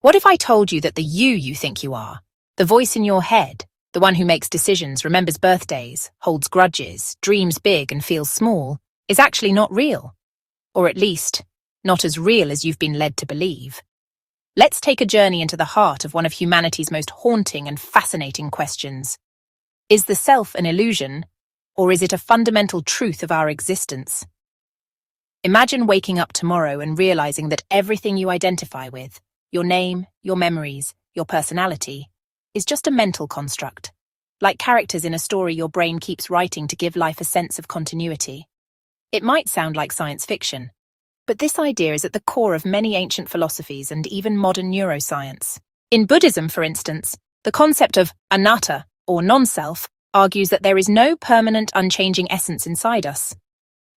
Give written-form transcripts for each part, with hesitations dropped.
What if I told you that the you think you are, the voice in your head, the one who makes decisions, remembers birthdays, holds grudges, dreams big and feels small, is actually not real? Or at least, not as real as you've been led to believe. Let's take a journey into the heart of one of humanity's most haunting and fascinating questions. Is the self an illusion, or is it a fundamental truth of our existence? Imagine waking up tomorrow and realizing that everything you identify with, your name, your memories, your personality, is just a mental construct, like characters in a story your brain keeps writing to give life a sense of continuity. It might sound like science fiction, but this idea is at the core of many ancient philosophies and even modern neuroscience. In Buddhism, for instance, the concept of anatta, or non-self, argues that there is no permanent, unchanging essence inside us.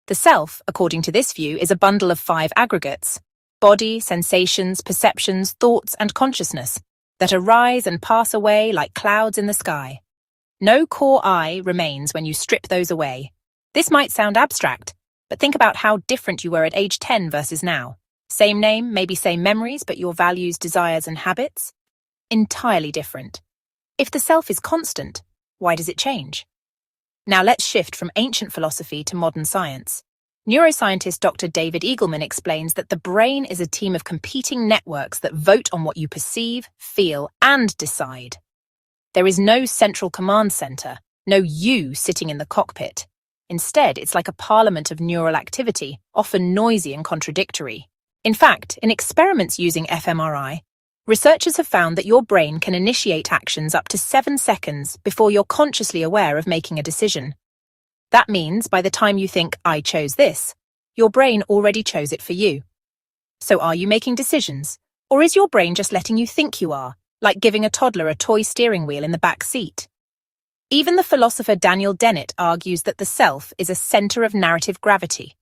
The self, according to this view, is a bundle of 5 aggregates: body, sensations, perceptions, thoughts, and consciousness, that arise and pass away like clouds in the sky. No core I remains when you strip those away. This might sound abstract, but think about how different you were at age 10 versus now. Same name, maybe same memories, but your values, desires, and habits? Entirely different. If the self is constant, why does it change? Now let's shift from ancient philosophy to modern science. Neuroscientist Dr. David Eagleman explains that the brain is a team of competing networks that vote on what you perceive, feel, and decide. There is no central command center, no you sitting in the cockpit. Instead, it's like a parliament of neural activity, often noisy and contradictory. In fact, in experiments using fMRI, researchers have found that your brain can initiate actions up to 7 seconds before you're consciously aware of making a decision. That means by the time you think, I chose this, your brain already chose it for you. So are you making decisions? Or is your brain just letting you think you are, like giving a toddler a toy steering wheel in the back seat? Even the philosopher Daniel Dennett argues that the self is a center of narrative gravity,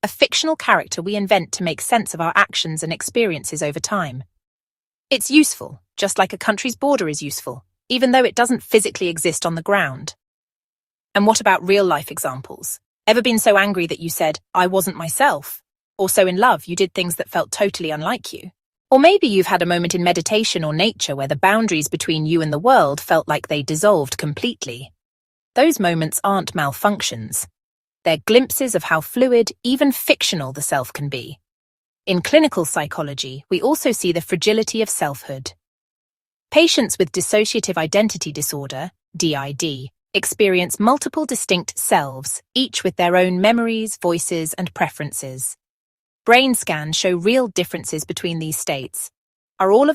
a fictional character we invent to make sense of our actions and experiences over time. It's useful, just like a country's border is useful, even though it doesn't physically exist on the ground. And what about real-life examples? Ever been so angry that you said, I wasn't myself? Or so in love you did things that felt totally unlike you? Or maybe you've had a moment in meditation or nature where the boundaries between you and the world felt like they dissolved completely. Those moments aren't malfunctions. They're glimpses of how fluid, even fictional, the self can be. In clinical psychology, we also see the fragility of selfhood. Patients with dissociative identity disorder, DID, experience multiple distinct selves, each with their own memories, voices, and preferences. Brain scans show real differences between these states. Are all of